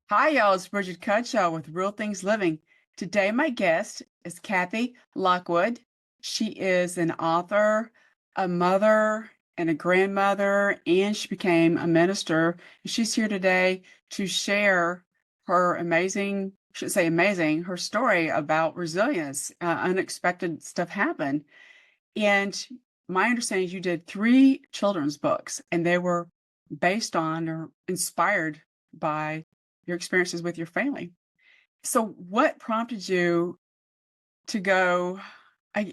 Hi, y'all. It's Brigitte Cutshall with Real Things Living. Today, my guest is Kathi Lockwood. She is an author, a mother, and a grandmother, and she became a minister. And she's here today to share her amazing, I should say amazing, her story about resilience. Unexpected stuff happened. And my understanding is you did three children's books, and they were based on or inspired by your experiences with your family. So, what prompted you to go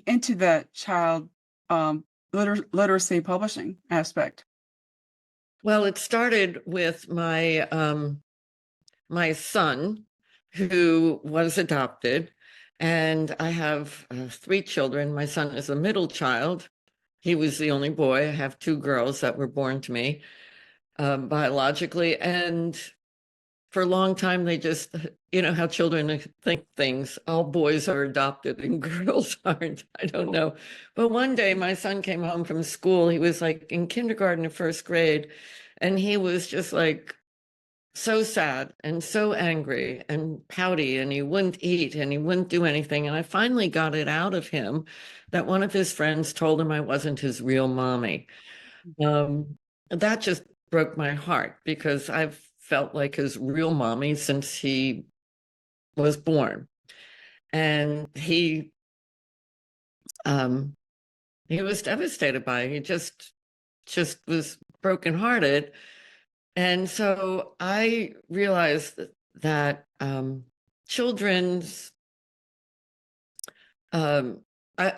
into the child literacy publishing aspect? Well, it started with my son, who was adopted, and I have three children. My son is a middle child. He was the only boy. I have two girls that were born to me biologically, and for a long time they just, how children think things. All boys are adopted and girls aren't. I don't know. But one day my son came home from school. He was like in kindergarten or first grade, and he was just like so sad and so angry and pouty, and he wouldn't eat and he wouldn't do anything. And I finally got it out of him that one of his friends told him I wasn't his real mommy. That just broke my heart because I've felt like his real mommy since he was born. And he was devastated by it. He just was brokenhearted. And so I realized that children's, I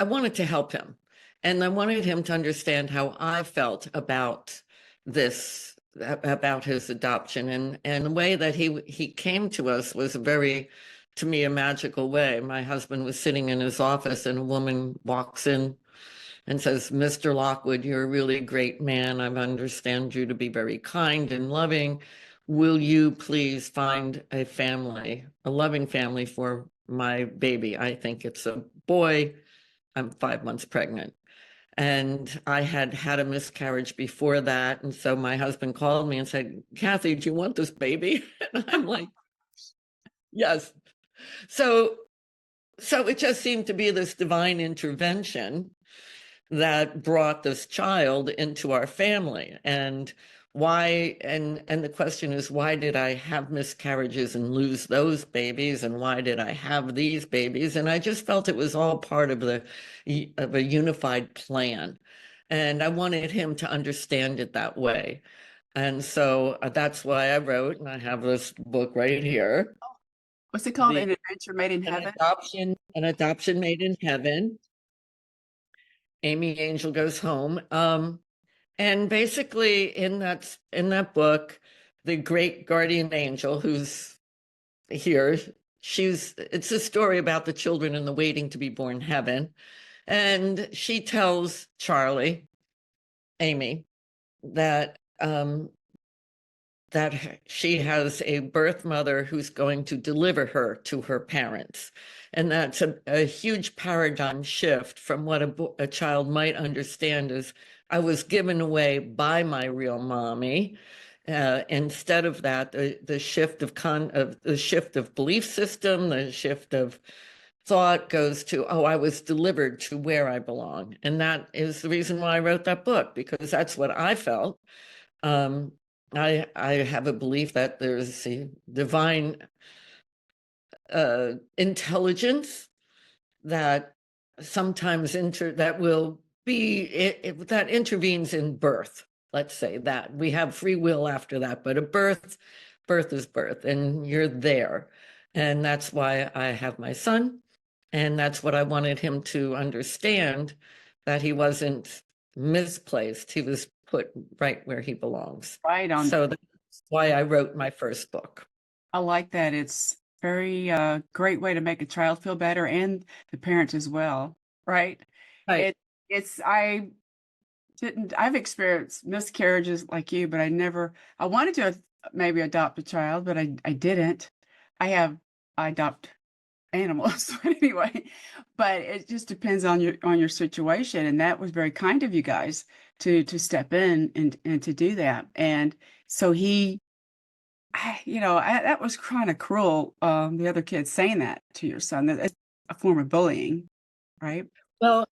wanted to help him. And I wanted him to understand how I felt about this, about his adoption. And the way that he came to us was to me, a magical way. My husband was sitting in his office and a woman walks in and says, "Mr. Lockwood, you're a really great man. I understand you to be very kind and loving. Will you please find a family, a loving family for my baby? I think it's a boy. I'm 5 months pregnant." And I had had a miscarriage before that. And so my husband called me and said, "Kathi, do you want this baby?" And I'm like, "Yes." So it just seemed to be this divine intervention that brought this child into our family. And why, and the question is, why did I have miscarriages and lose those babies, and why did I have these babies? And I just felt it was all part of a unified plan, and I wanted him to understand it that way. And so that's why I wrote, and I have this book right here, What's it called? the An Adventure Made in Heaven? an adoption made in heaven. Amy Angel Goes Home. And basically in that book, the great guardian angel who's here, it's a story about the children in the waiting to be born heaven. And she tells Charlie, Amy, that that she has a birth mother who's going to deliver her to her parents. And that's a huge paradigm shift from what a child might understand as, I was given away by my real mommy. Instead of that, the shift of belief system, the shift of thought goes to, oh, I was delivered to where I belong. And that is the reason why I wrote that book, because that's what I felt. I have a belief that there's a divine intelligence that sometimes that will be that intervenes in birth. Let's say that we have free will after that, but a birth is birth, and you're there. And that's why I have my son, and that's what I wanted him to understand, that he wasn't misplaced. He was put right where he belongs. Right on. So that's why I wrote my first book. I like that. It's very great way to make a child feel better and the parents as well, right? Right. I've experienced miscarriages like you, but I wanted to maybe adopt a child, but I didn't. I adopt animals anyway, but it just depends on your situation. And that was very kind of you guys to step in and to do that. And so that was kind of cruel. The other kid saying that to your son, that it's a form of bullying, right? Well,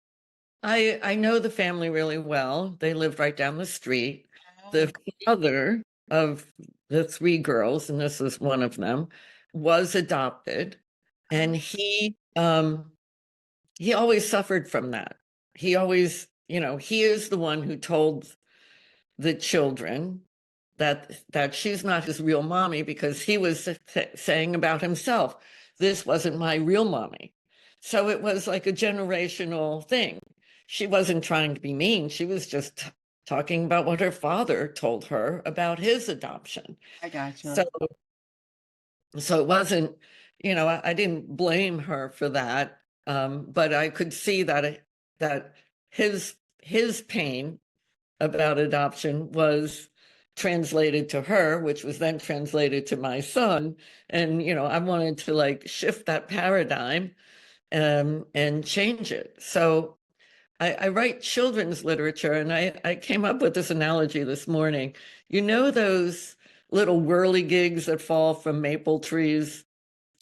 I know the family really well. They lived right down the street. Oh, The father of the three girls, and this was one of them, was adopted, and oh, he always suffered from that. He always, he is the one who told the children that she's not his real mommy, because he was saying about himself, this wasn't my real mommy. So it was like a generational thing. She wasn't trying to be mean. She was just talking about what her father told her about his adoption. I got So you. so it wasn't, I didn't blame her for that. But I could see that his pain about adoption was translated to her, which was then translated to my son. And, I wanted to like shift that paradigm, and change it. So I write children's literature, and I came up with this analogy this morning. You know those little whirligigs that fall from maple trees?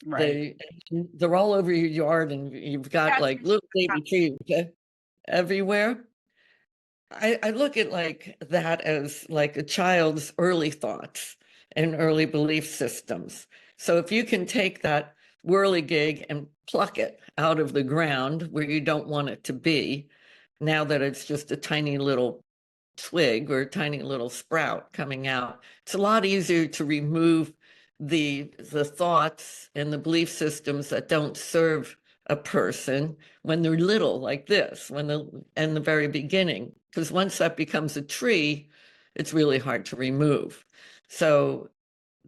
Right. They they're all over your yard, and you've got That's like little baby trees everywhere. I look at like that as like a child's early thoughts and early belief systems. So if you can take that whirligig and pluck it out of the ground where you don't want it to be, now that it's just a tiny little twig or a tiny little sprout coming out, it's a lot easier to remove the thoughts and the belief systems that don't serve a person when they're little, like this, when the in the very beginning. Because once that becomes a tree, it's really hard to remove. So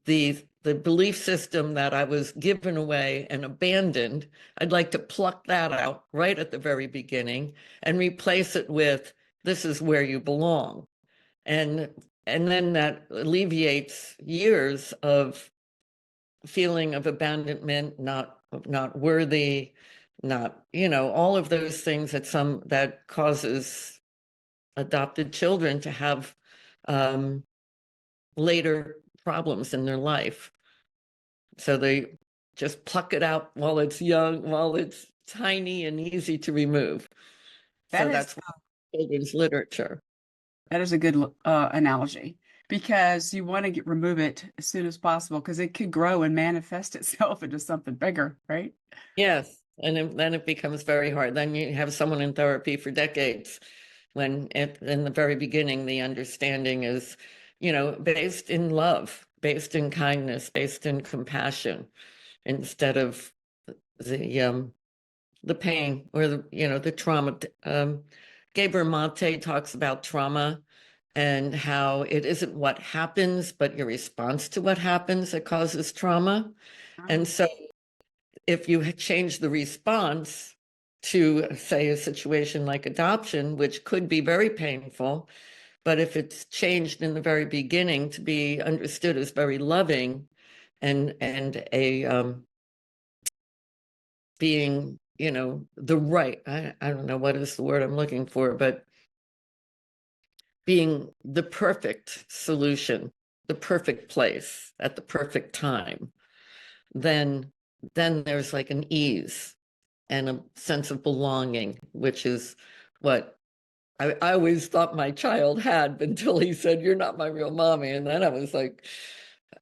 the belief system that I was given away and abandoned, I'd like to pluck that out right at the very beginning and replace it with, this is where you belong. And and then that alleviates years of feeling of abandonment, not worthy, not, all of those things that causes adopted children to have um, later problems in their life. So they just pluck it out while it's young, while it's tiny and easy to remove. that So is that's children's literature. that is a good analogy because you want to remove it as soon as possible because it could grow and manifest itself into something bigger, right? Yes. And then it becomes very hard. Then you have someone in therapy for decades, when in the very beginning, the understanding is, based in love, based in kindness, based in compassion, instead of the pain or the trauma. Gabriel Mate talks about trauma and how it isn't what happens, but your response to what happens that causes trauma. And Oh, so if you change the response to, say, a situation like adoption, which could be very painful, but if it's changed in the very beginning to be understood as very loving, and a being, the right, I don't know what is the word I'm looking for, but being the perfect solution, the perfect place at the perfect time, then there's like an ease and a sense of belonging, which is what I always thought my child had, until he said, "You're not my real mommy." And then I was like,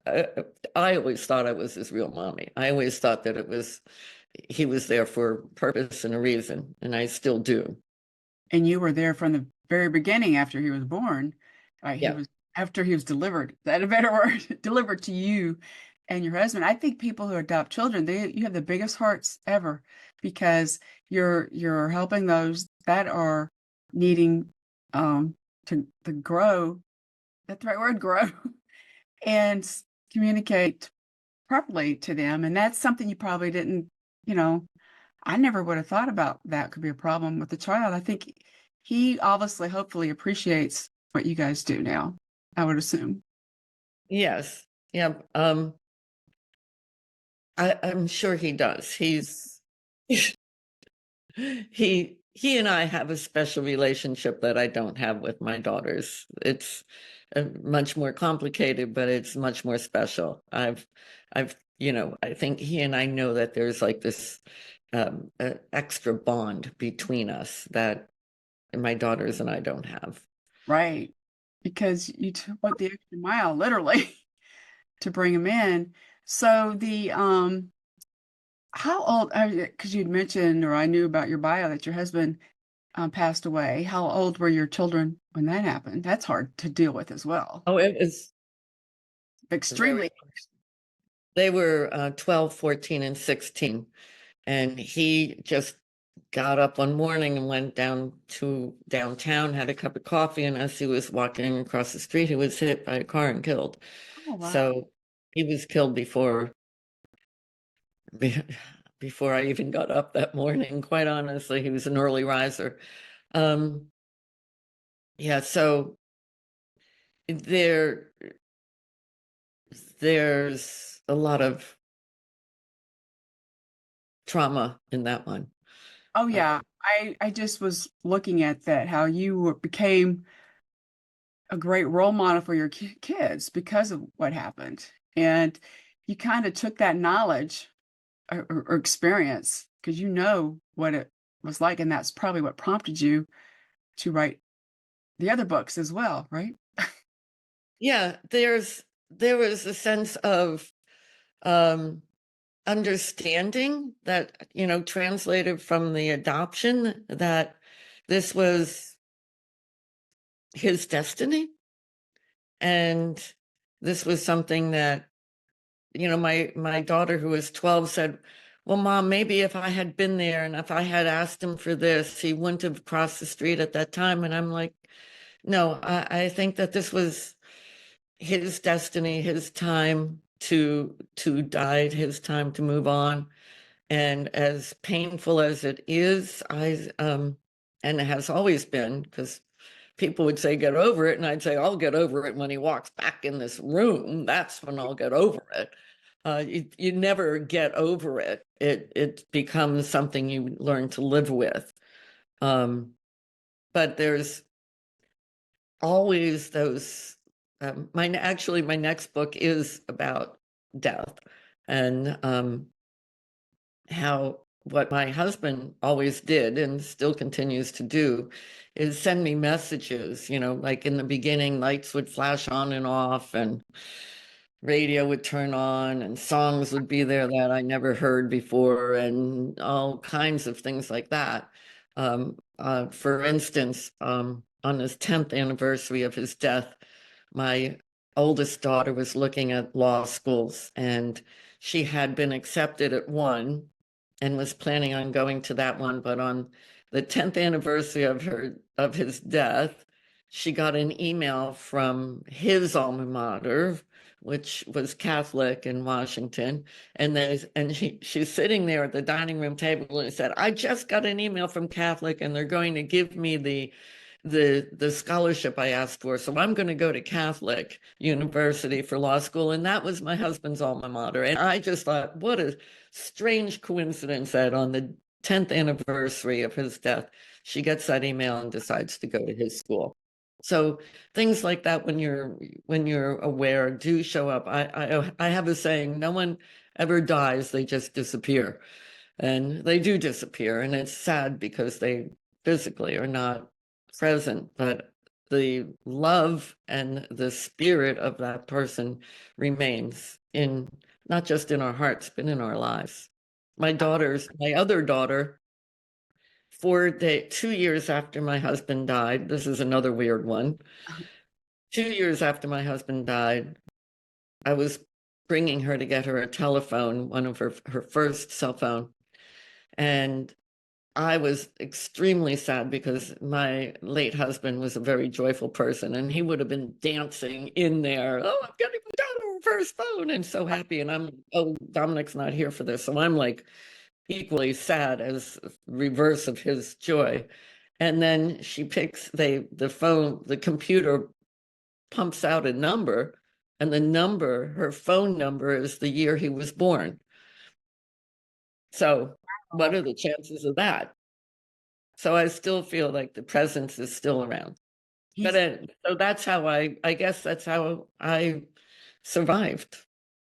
I, I always thought I was his real mommy. I always thought that he was there for a purpose and a reason, and I still do. and you were there from the very beginning after he was born. He Yeah. was after he was delivered. Is that a better word? Delivered to you and your husband. I think people who adopt children, you have the biggest hearts ever because you're helping those that are needing to grow. That's the right word, grow, and communicate properly to them. And that's something you probably didn't, you know, I never would have thought about that could be a problem with the child. I think he obviously, hopefully appreciates what you guys do now, I would assume. Yes. Yeah. I'm sure he does. He he and I have a special relationship that I don't have with my daughters. It's much more complicated, but it's much more special. I think he and I know that there's like this extra bond between us that my daughters and I don't have. Right. Because you went the extra mile, literally, to bring them in. So how old, because you'd mentioned, or I knew about your bio that your husband passed away. How old were your children when that happened? That's hard to deal with as well. Oh, it was very, Extremely. they were 12, 14, and 16. And he just got up one morning and went down to downtown, had a cup of coffee, and as he was walking across the street, he was hit by a car and killed. Oh, wow. So he was killed be- before I even got up that morning. Quite honestly, he was an early riser. Um, yeah, so there there's a lot of trauma in that one. Oh, Uh, yeah. I just was looking at that, how became a great role model for your kids because of what happened. And you kind of took that knowledge or experience because you know what it was like. And that's probably what prompted you to write the other books as well, right? yeah, there was a sense of um understanding that, translated from the adoption, that this was his destiny. And this was something that, my daughter, who was 12, said, well, Mom, maybe if I had been there and if I had asked him for this, he wouldn't have crossed the street at that time. And I'm like, no, I think that this was his destiny, his time to die, his time to move on. And as painful as it is, and it has always been, because people would say, get over it. And I'd say, I'll get over it when he walks back in this room. That's when I'll get over it. You never get over it. It becomes something you learn to live with. But there's always those, my next book is about death, and how what my husband always did and still continues to do is send me messages. Like in the beginning, lights would flash on and off, and radio would turn on, and songs would be there that I never heard before, and all kinds of things like that. For instance, on his 10th anniversary of his death, my oldest daughter was looking at law schools, and she had been accepted at one and was planning on going to that one. But on the 10th anniversary of his death, she got an email from his alma mater, which was Catholic in Washington. And she's sitting there at the dining room table and said, I just got an email from Catholic, and they're going to give me the scholarship I asked for. So I'm going to go to Catholic University for law school. And that was my husband's alma mater. And I just thought, what a strange coincidence that on the 10th anniversary of his death, she gets that email and decides to go to his school. So things like that, when you're aware, do show up. I have a saying, no one ever dies, they just disappear. And they do disappear, and it's sad because they physically are not present, but the love and the spirit of that person remains, in not just in our hearts, but in our lives. My other daughter, 2 years after my husband died, this is another weird one. 2 years after my husband died, I was bringing her to get her a telephone, one of her first cell phone. And I was extremely sad because my late husband was a very joyful person, and he would have been dancing in there. Oh, I'm getting my daughter her first phone, and so happy. And I'm, oh, Dominic's not here for this. So I'm like equally sad as reverse of his joy. And then she picks the phone, the computer pumps out a number, and her phone number is the year he was born. So what are the chances of that? So I still feel like the presence is still around. But He's so that's how I guess that's how I survived.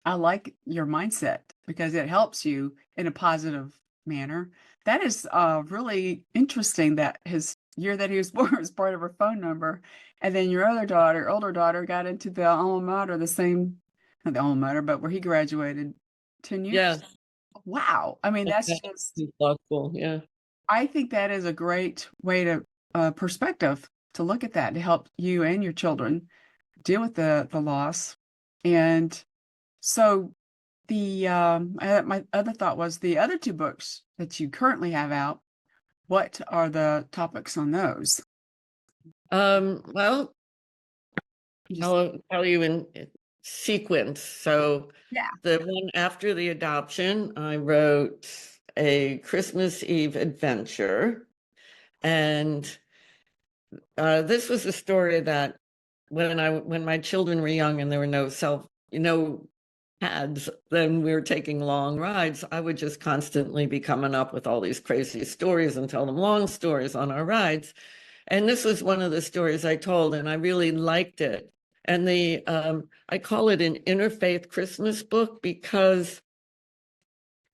I like your mindset because it helps you in a positive manner. That is really interesting that his year that he was born was part of her phone number. And then your other daughter, older daughter, got into the alma mater, the same, not the alma mater, but where he graduated 10 Yeah. years. Wow. I mean, that's Okay. just, He's thoughtful. Yeah. I think that is a great way to perspective to look at that to help you and your children deal with the loss. And so my other thought was the other two books that you currently have out, what are the topics on those? Well, Just I'll tell you in sequence. So yeah. the one after the adoption, I wrote a Christmas Eve adventure. And this was a story that when my children were young and there were no pads, then we were taking long rides, I would just constantly be coming up with all these crazy stories and tell them long stories on our rides. And this was one of the stories I told, and I really liked it. And I call it an interfaith Christmas book because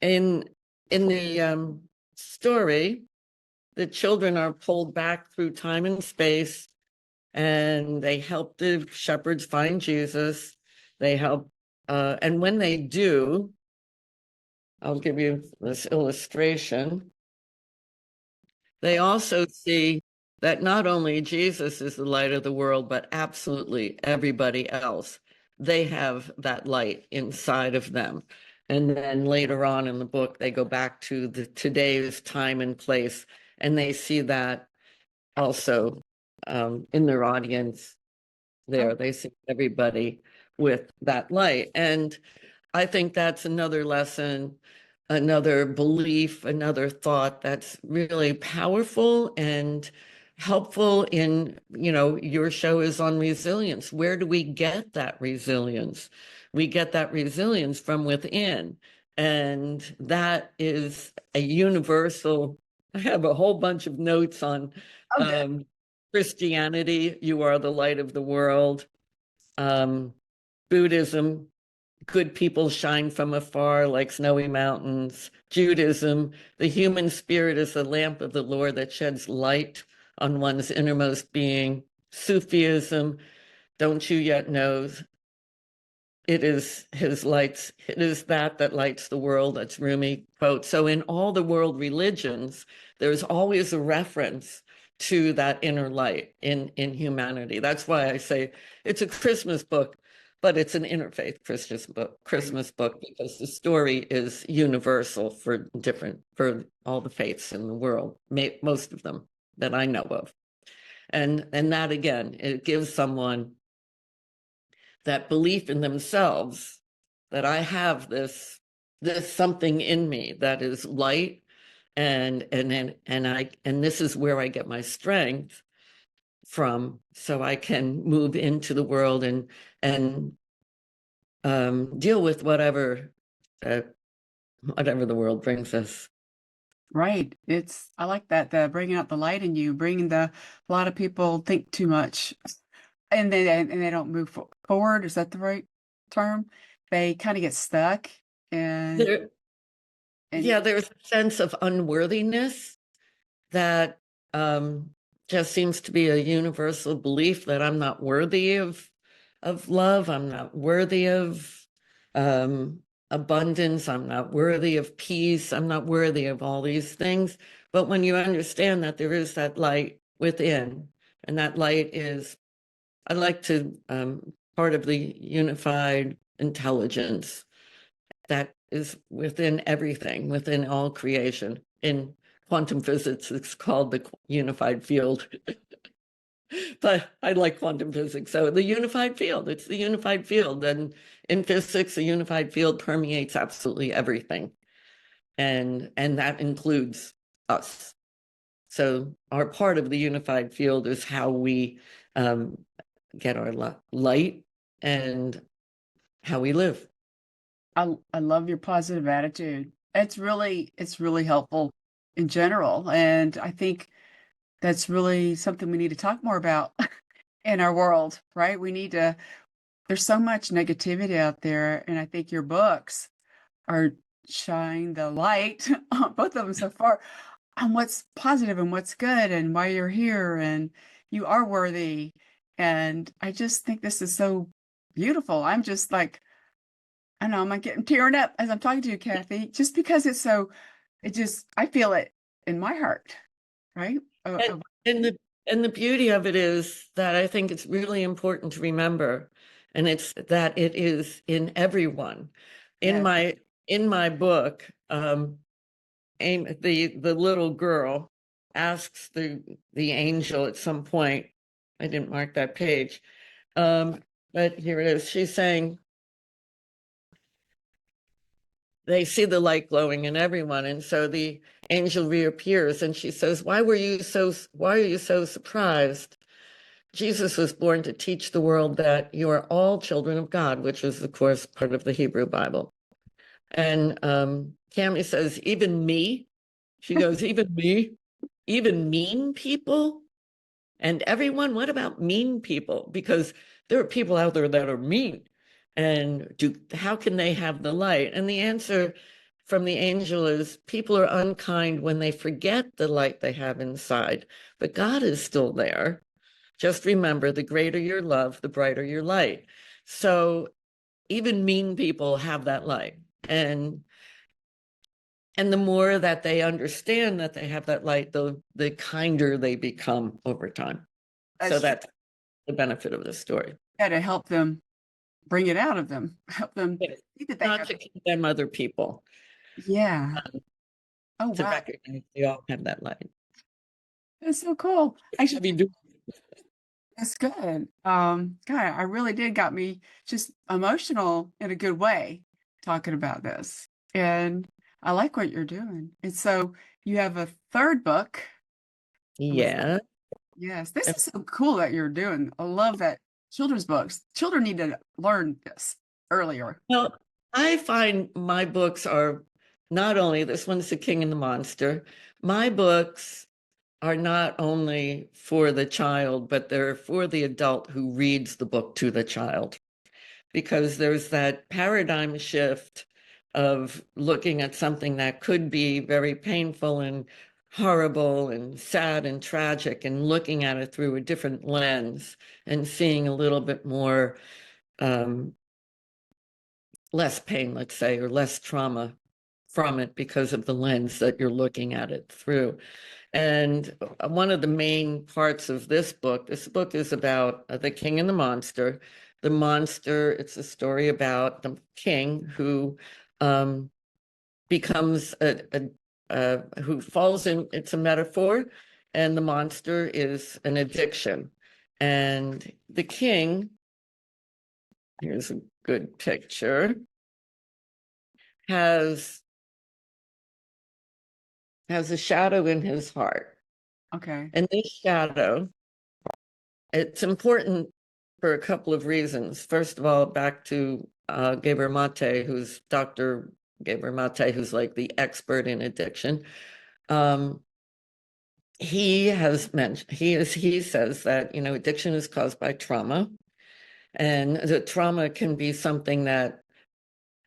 in the story, the children are pulled back through time and space, and they help the shepherds find Jesus. They help, and when they do, I'll give you this illustration. They also see that not only Jesus is the light of the world, but absolutely everybody else. They have that light inside of them. And then later on in the book, they go back to today's time and place, and they see that also in their audience Oh, there. They see everybody with that light. And I think that's another lesson, another belief, another thought that's really powerful and helpful in, your show is on resilience. Where do we get that resilience? We get that resilience from within. And that is a universal. I have a whole bunch of notes on oh, good. um, Christianity, you are the light of the world. Um, Buddhism, good people shine from afar like snowy mountains. Judaism, the human spirit is the lamp of the Lord that sheds light on one's innermost being. Sufism, don't you yet know it is his lights, it is that lights the world. That's Rumi quote. So in all the world religions, there's always a reference to that inner light in humanity. That's why I say it's a Christmas book, but it's an interfaith Christmas book because the story is universal for all the faiths in the world, most of them that I know of. And that again, it gives someone that belief in themselves that I have this something in me that is light, and this is where I get my strength from, so I can move into the world and deal with uh, whatever the world brings us. Right. I like that, the bringing out the light in you, a lot of people think too much and they don't move forward. Is that the right term? They kind of get stuck and, There, and yeah, there's a sense of unworthiness that just seems to be a universal belief that I'm not worthy of love. I'm not worthy of um, abundance. I'm not worthy of peace. I'm not worthy of all these things. But when you understand that there is that light within, and that light is, I like to, part of the unified intelligence that is within everything, within all creation. In quantum physics, it's called the unified field. But I like quantum physics. So the unified field, it's the unified field. And in physics, the unified field permeates absolutely everything. And that includes us. So our part of the unified field is how we get our light and how we live. I love your positive attitude. It's really helpful in general. And I think that's really something we need to talk more about in our world, right? There's so much negativity out there, and I think your books are shining the light on both of them so far on what's positive and what's good and why you're here and you are worthy. And I just think this is so beautiful. I'm just like, I know I'm like getting tearing up as I'm talking to you, Kathy, just because I feel it in my heart, right? And, and the beauty of it is that I think it's really important to remember, and it's that it is in everyone. In Yes. my book, the little girl asks the angel at some point. I didn't mark that page, but here it is. She's saying they see the light glowing in everyone, and so the angel reappears, and she says, why are you so surprised? Jesus was born to teach the world that you are all children of God, which is, of course, part of the Hebrew Bible. And Cami says, even me? She goes, even me? Even mean people? And everyone, what about mean people? Because there are people out there that are mean. And how can they have the light? And the answer from the angel is people are unkind when they forget the light they have inside. But God is still there. Just remember, the greater your love, the brighter your light. So even mean people have that light. And the more that they understand that they have that light, the kinder they become over time. So That's true. that's the benefit of this story. Yeah, to help them bring it out of them, help them Yes. see that they Not have to it. condemn other people, Yeah. Oh, to wow. recognize they all have that light. That's so cool. Actually, I mean, that's good. God, I really did got me just emotional in a good way talking about this. And I like what you're doing. And so you have a third book. yeah. Yes, this is so cool that you're doing. I love that children's books. Children need to learn this earlier. Well, I find my books are not only this one's The King and the Monster. My books are not only for the child, but they're for the adult who reads the book to the child. Because there's that paradigm shift of looking at something that could be very painful and horrible and sad and tragic and looking at it through a different lens and seeing a little bit more um, less pain, let's say, or less trauma from it because of the lens that you're looking at it through. And one of the main parts of this book is about the king and the monster. The monster, it's a story about the king who becomes who falls in, it's a metaphor, and the monster is an addiction. And the king, here's a good picture, has a shadow in his heart. Okay. And this shadow, it's important for a couple of reasons. First of all, back to Geber Mate, who's Dr. Geber Mate, who's like the expert in addiction. He has mentioned, he says that, addiction is caused by trauma. And the trauma can be something that,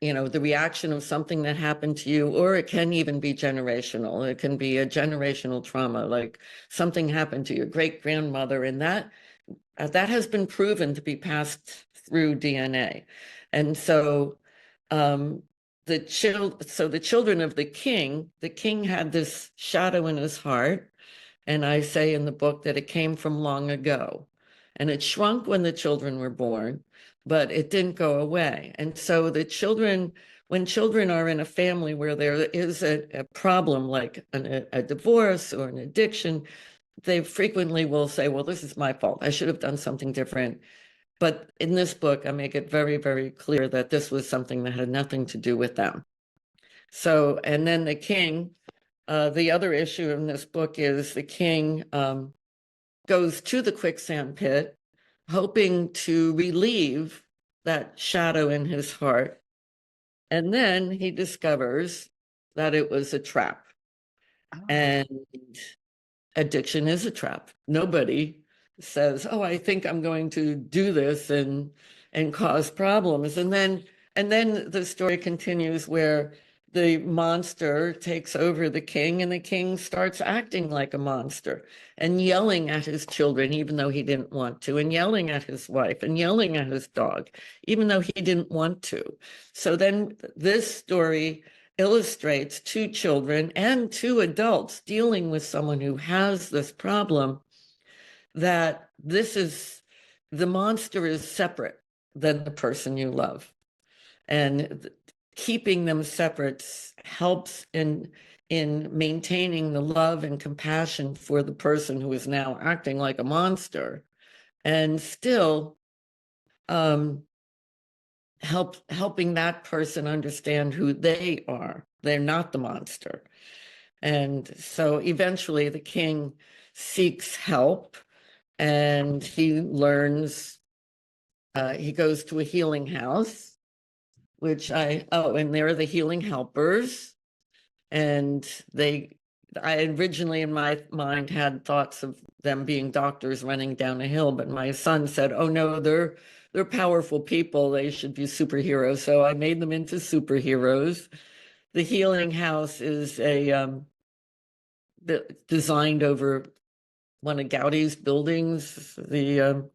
the reaction of something that happened to you, or it can even be generational. It can be a generational trauma, like something happened to your great grandmother, and that has been proven to be passed through DNA. And so the children of the king had this shadow in his heart. And I say in the book that it came from long ago. And it shrunk when the children were born, but it didn't go away. And so when children are in a family where there is a problem like a divorce or an addiction, they frequently will say, well, this is my fault. I should have done something different. But in this book, I make it very, very clear that this was something that had nothing to do with them. So, and then the king, the other issue in this book is the king goes to the quicksand pit, hoping to relieve that shadow in his heart. And then he discovers that it was a trap. Oh, And addiction is a trap. Nobody says, "Oh, I think I'm going to do this and cause problems." And then the story continues where the monster takes over the king, and the king starts acting like a monster and yelling at his children, even though he didn't want to, and yelling at his wife and yelling at his dog, even though he didn't want to. So then this story illustrates two children and two adults dealing with someone who has this problem, that the monster is separate than the person you love. And keeping them separate helps in maintaining the love and compassion for the person who is now acting like a monster, and still helping that person understand who they are. They're not the monster. And so eventually the king seeks help, and he learns, he goes to a healing house, and they're the healing helpers. And I originally in my mind had thoughts of them being doctors running down a hill, but my son said, "Oh no, they're powerful people. They should be superheroes." So I made them into superheroes. The healing house is designed over one of Gaudi's buildings, the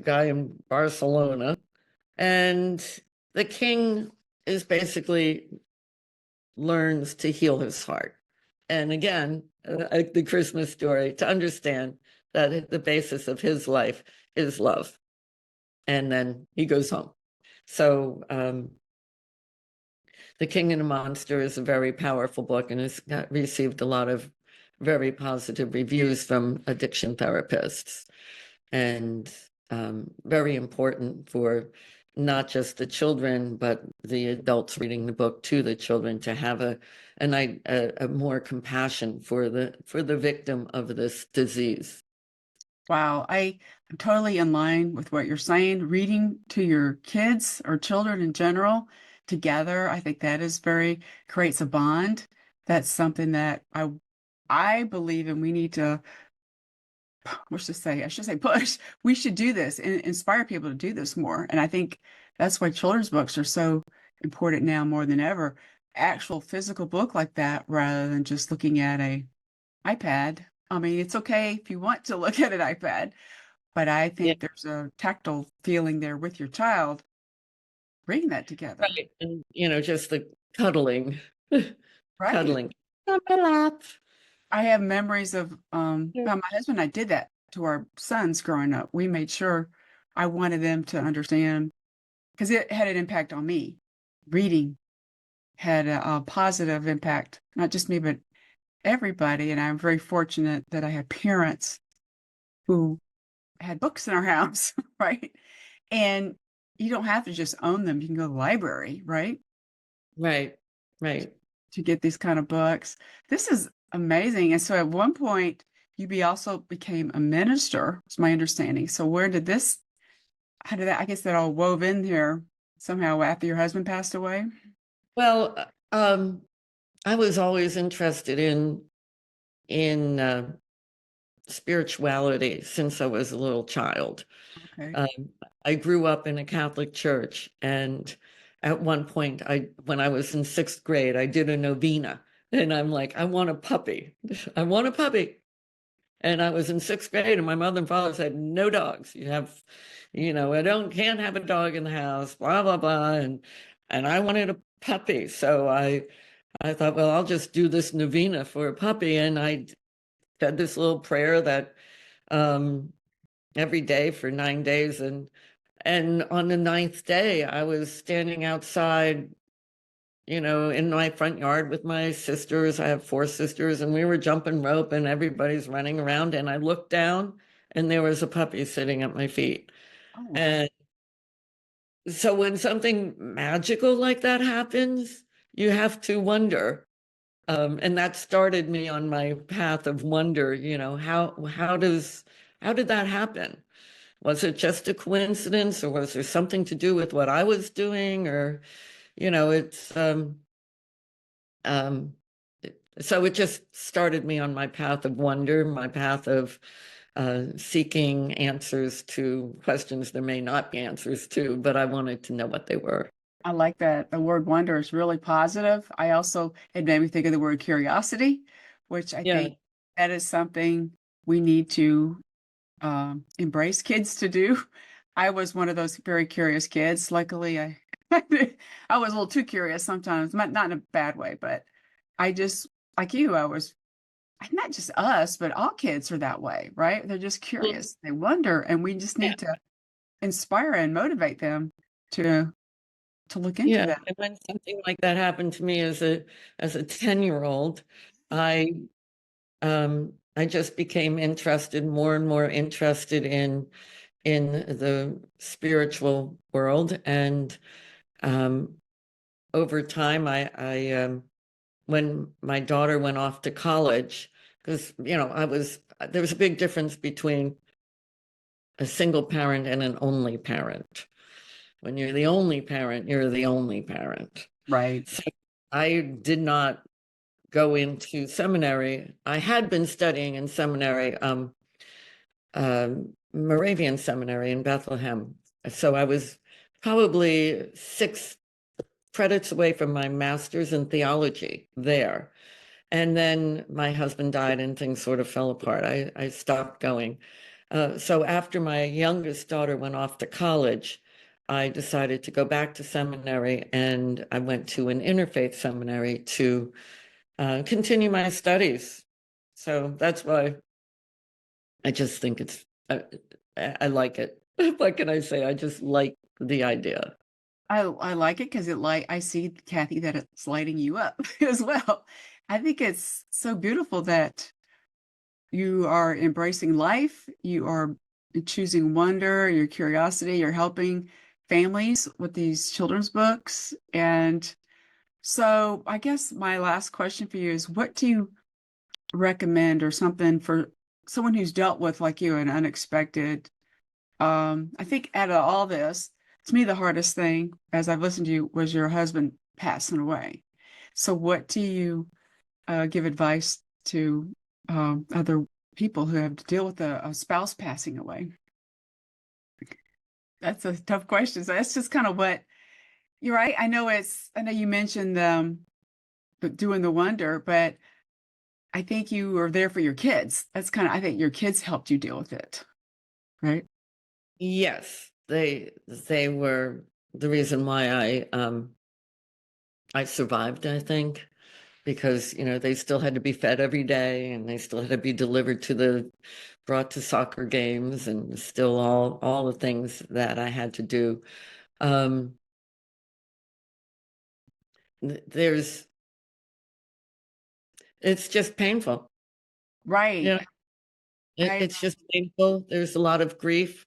guy in Barcelona. And the king is basically learns to heal his heart. And again, the Christmas story, to understand that the basis of his life is love. And then he goes home. So The King and the Monster is a very powerful book, and has received a lot of very positive reviews from addiction therapists, and very important for not just the children, but the adults reading the book to the children, to have a more compassion for the victim of this disease. Wow, I'm totally in line with what you're saying. Reading to your kids or children in general together, I think that is creates a bond. That's something that I believe, and we need to, I should say push. We should do this and inspire people to do this more. And I think that's why children's books are so important now more than ever. Actual physical book like that, rather than just looking at a iPad. I mean, it's okay if you want to look at an iPad, but I Yeah, think there's a tactile feeling there with your child, reading that together. right. And just the cuddling, Right. cuddling on my lap. I have memories of Yeah. well, my husband and I did that to our sons growing up. We made sure I wanted them to understand because it had an impact on me. Reading had a positive impact, not just me, but everybody. And I'm very fortunate that I had parents who had books in our house, right? And you don't have to just own them. You can go to the library, right? Right, right. To get these kind of books. This is amazing. And so at one point, also became a minister, is my understanding. So how did that, I guess that all wove in here somehow after your husband passed away? Well, I was always interested in spirituality since I was a little child. Okay. Um, I grew up in a Catholic church, and at one point, when I was in sixth grade, I did a novena, and I'm like, I want a puppy. I want a puppy. And I was in sixth grade, and my mother and father said, "No dogs. Can't have a dog in the house." Blah blah blah, and I wanted a puppy, so I thought, well, I'll just do this novena for a puppy, and I said this little prayer that um, every day for 9 days, and on the ninth day, I was standing outside, in my front yard with my sisters. I have four sisters, and we were jumping rope, and everybody's running around. And I looked down, and there was a puppy sitting at my feet. Oh, wow. And so when something magical like that happens, you have to wonder. And that started me on my path of wonder, how did that happen? Was it just a coincidence, or was there something to do with what I was doing? Or, it's um, So it just started me on my path of wonder, my path of seeking answers to questions there may not be answers to, but I wanted to know what they were. I like that. The word wonder is really positive. I also, it made me think of the word curiosity, which I Yeah, think that is something we need to embrace kids to do. I was one of those very curious kids. Luckily, I I was a little too curious sometimes, not in a bad way, but I just like you, I was not just us, but all kids are that way, right? They're just mm, curious. They wonder, and we just yeah, need to inspire and motivate them to look into yeah. that. And when something like that happened to me as a 10-year-old, I I just became interested, more and more interested in the spiritual world. And um, over time, when my daughter went off to college, because there was a big difference between a single parent and an only parent. When you're the only parent, you're the only parent. Right. So I did not go into seminary. I had been studying in seminary, Moravian Seminary in Bethlehem. So I was probably 6 credits away from my master's in theology there. And then my husband died and things sort of fell apart. I stopped going. So after my youngest daughter went off to college, I decided to go back to seminary, and I went to an interfaith seminary to continue my studies. So that's why I just think I like it. What can I say? I just like the idea. I like it because I see, Kathy, that it's lighting you up as well. I think it's so beautiful that you are embracing life, you are choosing wonder, your curiosity, you're helping families with these children's books. And so I guess my last question for you is what do you recommend or something for someone who's dealt with, like you, an unexpected I think out of all this, to me, the hardest thing as I've listened to you was your husband passing away. So, what do you give advice to other people who have to deal with a spouse passing away? That's a tough question. So, that's just kind of what you're right. I know you mentioned but doing the wonder, but I think you were there for your kids. I think your kids helped you deal with it, right? Yes, they were the reason why I survived, I think, because they still had to be fed every day, and they still had to be delivered brought to soccer games, and still all the things that I had to do. Um, there's It's just painful. Right. Yeah, I it's just painful. There's a lot of grief.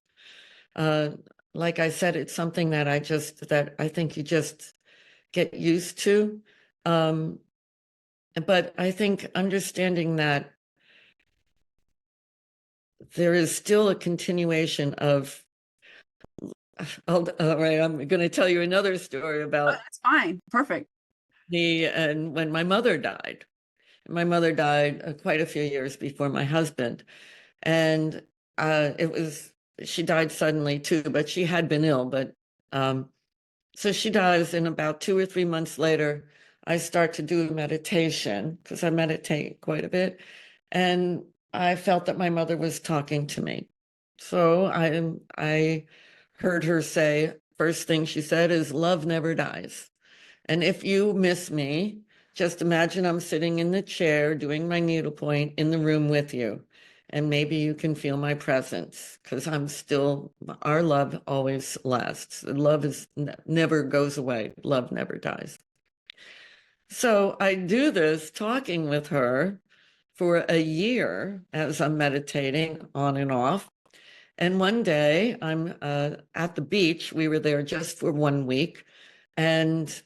Uh, like I said, it's something that I think you just get used to. Um, but I think understanding that there is still a continuation of, all right, I'm going to tell you another story Oh, about that's fine. Perfect. me and when my mother died. My mother died quite a few years before my husband. And she died suddenly too, but she had been ill. But so she dies, and about 2 or 3 months later, I start to do meditation because I meditate quite a bit. And I felt that my mother was talking to me. So I heard her say, first thing she said is, love never dies. And if you miss me, just imagine I'm sitting in the chair doing my needlepoint in the room with you. And maybe you can feel my presence because our love always lasts. Love never goes away. Love never dies. So I do this talking with her for a year as I'm meditating on and off. And one day I'm at the beach. We were there just for 1 week. And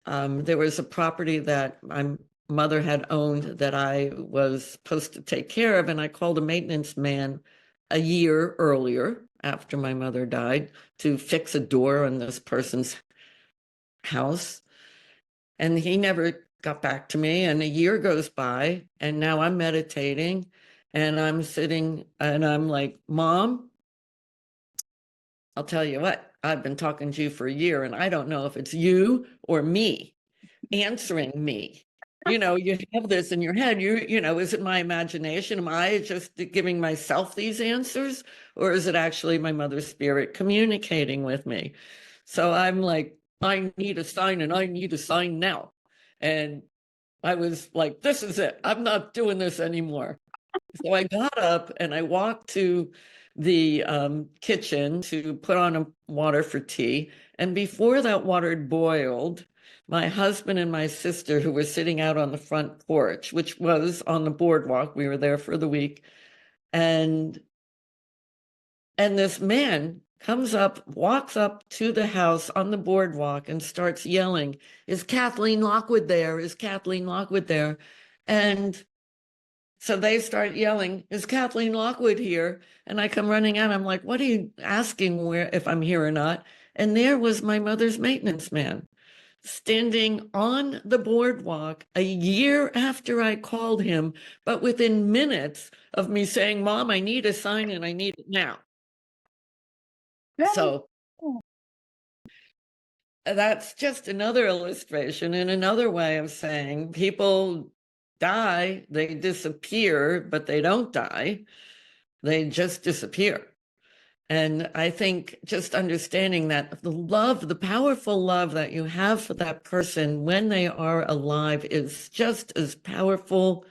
there was a property that my mother had owned that I was supposed to take care of. And I called a maintenance man a year earlier after my mother died to fix a door on this person's house. And he never got back to me, and a year goes by, and now I'm meditating, and I'm sitting and I'm like, Mom, I'll tell you what, I've been talking to you for a year, and I don't know if it's you or me answering me. You have this in your head. Is it my imagination? Am I just giving myself these answers? Or is it actually my mother's spirit communicating with me? So I'm like, I need a sign, and I need a sign now. And I was like, this is it. I'm not doing this anymore. So I got up and I walked to the kitchen to put on a water for tea. And before that water had boiled, my husband and my sister, who were sitting out on the front porch, which was on the boardwalk, we were there for the week, and this man comes up, walks up to the house on the boardwalk and starts yelling, "Is Kathleen Lockwood there? Is Kathleen Lockwood there?" And so they start yelling, "Is Kathleen Lockwood here?" And I come running out. I'm like, "What are you asking, where, if I'm here or not?" And there was my mother's maintenance man standing on the boardwalk a year after I called him, but within minutes of me saying, "Mom, I need a sign and I need it now." So that's just another illustration and another way of saying people die, they disappear, but they don't die. They just disappear. And I think just understanding that the love, the powerful love that you have for that person when they are alive is just as powerful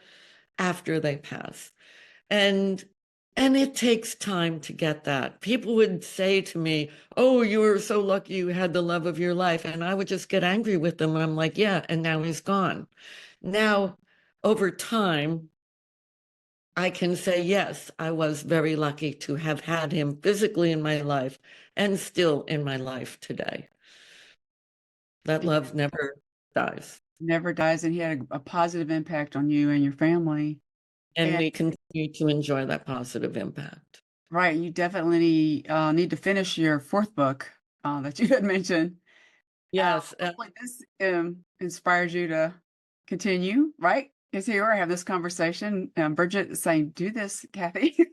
after they pass. And it takes time to get that. People would say to me, "Oh, you were so lucky you had the love of your life." And I would just get angry with them. And I'm like, yeah, and now he's gone. Now, over time, I can say, yes, I was very lucky to have had him physically in my life and still in my life today. That love never dies. Never dies, and he had a positive impact on you and your family. And And we continue to enjoy that positive impact. right, you definitely need to finish your fourth book that you had mentioned. Yes. Hopefully this inspires you to continue, right? Because here I have this conversation. Brigitte is saying, "Do this, Kathi."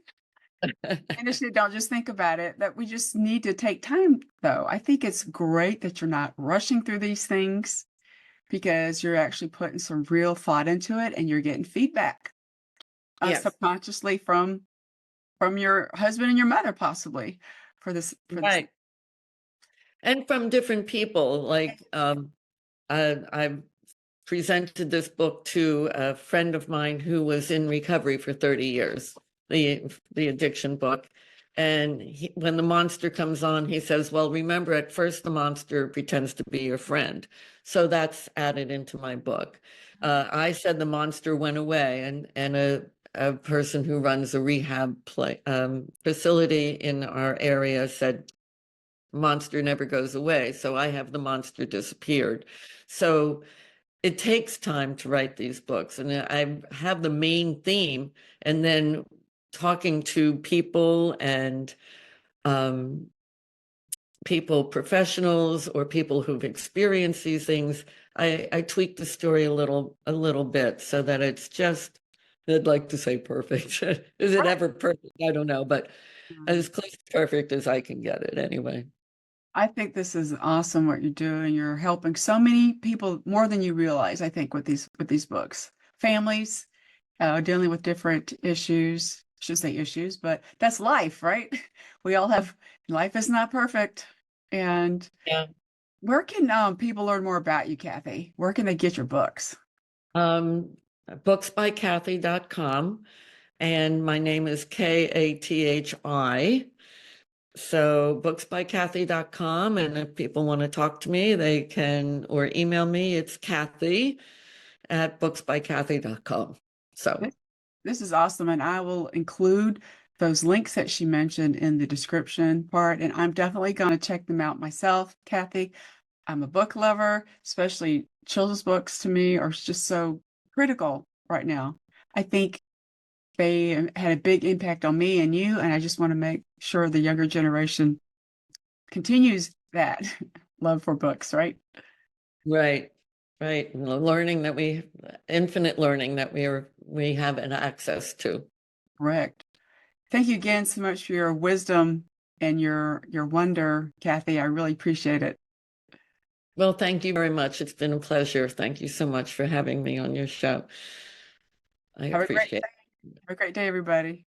Finish it. Don't just think about it. That we just need to take time, though. I think it's great that you're not rushing through these things because you're actually putting some real thought into it, and you're getting feedback Yes. subconsciously from your husband and your mother, possibly for this. Right. And from different people, like I presented this book to a friend of mine who was in recovery for 30 years, the addiction book. And when the monster comes on, he says, "Well, remember, at first the monster pretends to be your friend." So that's added into my book. I said the monster went away, and a person who runs a rehab facility in our area said, "Monster never goes away." So I have the monster disappeared. So it takes time to write these books, and I have the main theme, and then talking to people and people, professionals or people who've experienced these things, I tweak the story a little bit so that it's just, I'd like to say perfect. Is it ever perfect? I don't know, but as close to perfect as I can get it anyway. I think this is awesome what you're doing. You're helping so many people more than you realize, I think, with these books. Families dealing with different issues. I should say issues, but that's life, right? We all have life is not perfect. And Yeah. where can people learn more about you, Kathi? Where can they get your books? Booksbykathi.com, and my name is Kathi. So booksbykathi.com, and if people want to talk to me, they can, or email me. It's Kathi@booksbykathi.com. So This is awesome, and I will include those links that she mentioned in the description part, and I'm definitely going to check them out myself, Kathi. I'm a book lover, especially children's books to me are just so critical right now. I think they had a big impact on me and you, and I just want to make sure the younger generation continues that love for books, right? right. right. And the learning that infinite learning that we have an access to. Correct. Thank you again so much for your wisdom and your wonder, Kathi. I really appreciate it. Well, thank you very much. It's been a pleasure. Thank you so much for having me on your show. I Have a great appreciate it. have a great day, everybody.